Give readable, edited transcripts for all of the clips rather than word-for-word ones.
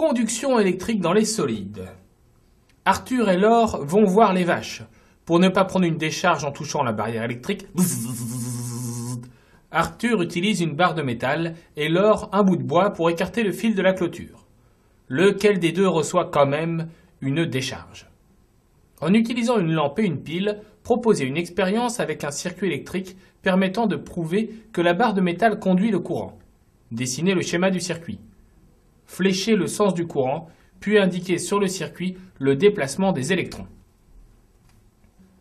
Conduction électrique dans les solides. Arthur et Laure vont voir les vaches. Pour ne pas prendre une décharge en touchant la barrière électrique, Arthur utilise une barre de métal et Laure un bout de bois pour écarter le fil de la clôture. Lequel des deux reçoit quand même une décharge? En utilisant une lampe et une pile, proposez une expérience avec un circuit électrique permettant de prouver que la barre de métal conduit le courant. Dessinez le schéma du circuit. Fléchez le sens du courant, puis indiquez sur le circuit le déplacement des électrons.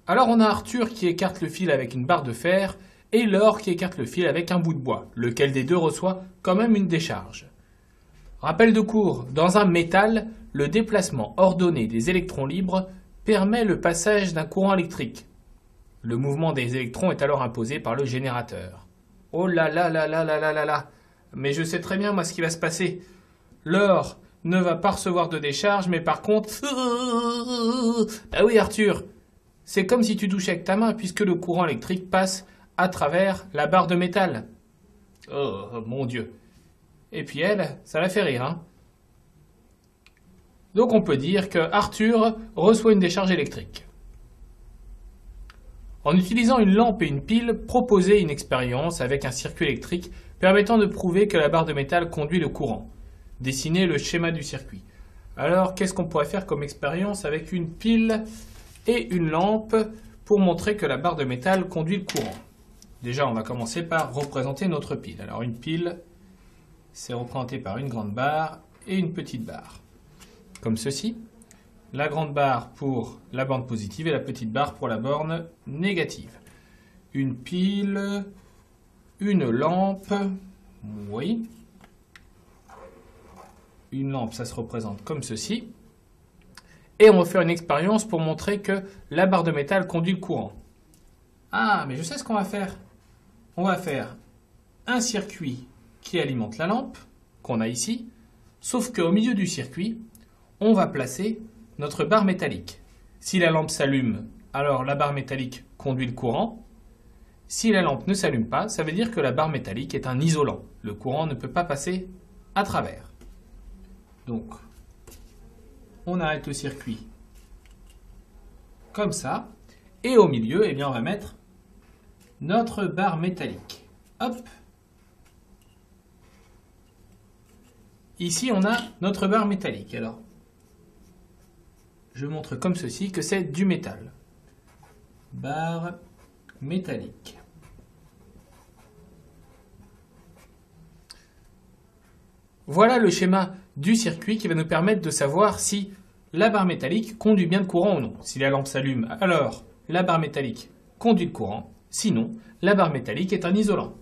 Alors on a Arthur qui écarte le fil avec une barre de fer et Laure qui écarte le fil avec un bout de bois. Lequel des deux reçoit quand même une décharge? Rappel de cours, dans un métal, le déplacement ordonné des électrons libres permet le passage d'un courant électrique. Le mouvement des électrons est alors imposé par le générateur. Oh là là là là là là là là! Mais je sais très bien moi ce qui va se passer. Laure ne va pas recevoir de décharge, mais par contre... Ah oui Arthur, c'est comme si tu touchais avec ta main puisque le courant électrique passe à travers la barre de métal. Oh mon Dieu. Et puis elle, ça la fait rire, hein. Donc on peut dire que Arthur reçoit une décharge électrique. En utilisant une lampe et une pile, proposez une expérience avec un circuit électrique permettant de prouver que la barre de métal conduit le courant. Dessinez le schéma du circuit. Alors, qu'est-ce qu'on pourrait faire comme expérience avec une pile et une lampe pour montrer que la barre de métal conduit le courant? Déjà, on va commencer par représenter notre pile. Alors, une pile, c'est représenté par une grande barre et une petite barre. Comme ceci. La grande barre pour la borne positive et la petite barre pour la borne négative. Une pile, une lampe, oui. Une lampe, ça se représente comme ceci. Et on va faire une expérience pour montrer que la barre de métal conduit le courant. Ah, mais je sais ce qu'on va faire. On va faire un circuit qui alimente la lampe, qu'on a ici, sauf qu'au milieu du circuit, on va placer notre barre métallique. Si la lampe s'allume, alors la barre métallique conduit le courant. Si la lampe ne s'allume pas, ça veut dire que la barre métallique est un isolant. Le courant ne peut pas passer à travers. Donc, on arrête le circuit comme ça. Et au milieu, eh bien, on va mettre notre barre métallique. Hop. Ici, on a notre barre métallique. Alors, je montre comme ceci que c'est du métal. Barre métallique. Voilà le schéma du circuit qui va nous permettre de savoir si la barre métallique conduit bien le courant ou non. Si la lampe s'allume, alors la barre métallique conduit le courant. Sinon, la barre métallique est un isolant.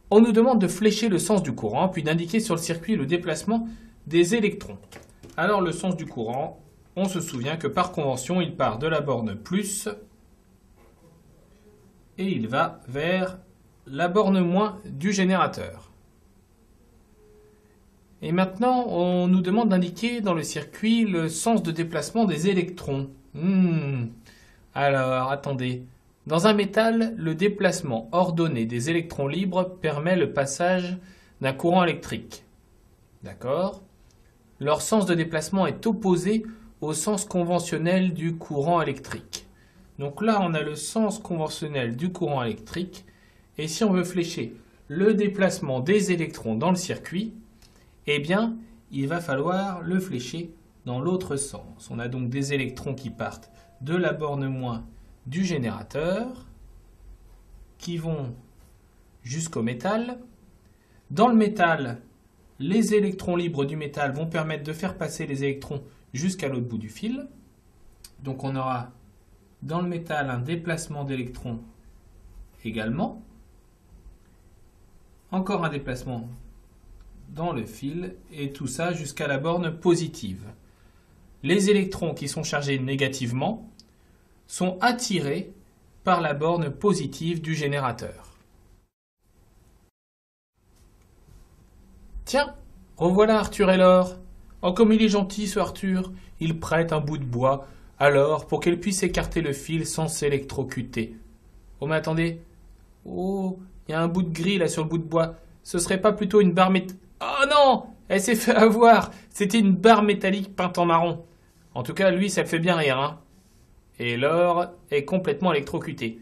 On nous demande de flécher le sens du courant, puis d'indiquer sur le circuit le déplacement des électrons. Alors le sens du courant, on se souvient que par convention, il part de la borne plus et il va vers la borne moins du générateur. Et maintenant, on nous demande d'indiquer dans le circuit le sens de déplacement des électrons. Alors, attendez. Dans un métal, le déplacement ordonné des électrons libres permet le passage d'un courant électrique. D'accord ? Leur sens de déplacement est opposé au sens conventionnel du courant électrique. Donc là, on a le sens conventionnel du courant électrique. Et si on veut flécher le déplacement des électrons dans le circuit, eh bien, il va falloir le flécher dans l'autre sens. On a donc des électrons qui partent de la borne moins du générateur, qui vont jusqu'au métal. Dans le métal, les électrons libres du métal vont permettre de faire passer les électrons jusqu'à l'autre bout du fil. Donc on aura dans le métal un déplacement d'électrons également. Encore un déplacement dans le fil et tout ça jusqu'à la borne positive. Les électrons qui sont chargés négativement sont attirés par la borne positive du générateur. Tiens, revoilà Arthur et Laure. Oh, comme il est gentil ce Arthur, il prête un bout de bois, alors pour qu'elle puisse écarter le fil sans s'électrocuter. Oh mais attendez, oh, il y a un bout de gris là sur le bout de bois. Ce serait pas plutôt une barre métallique? Oh non, Elle s'est fait avoir. C'était une barre métallique peinte en marron. En tout cas, lui, ça le fait bien rire, hein. Et Laure est complètement électrocutée.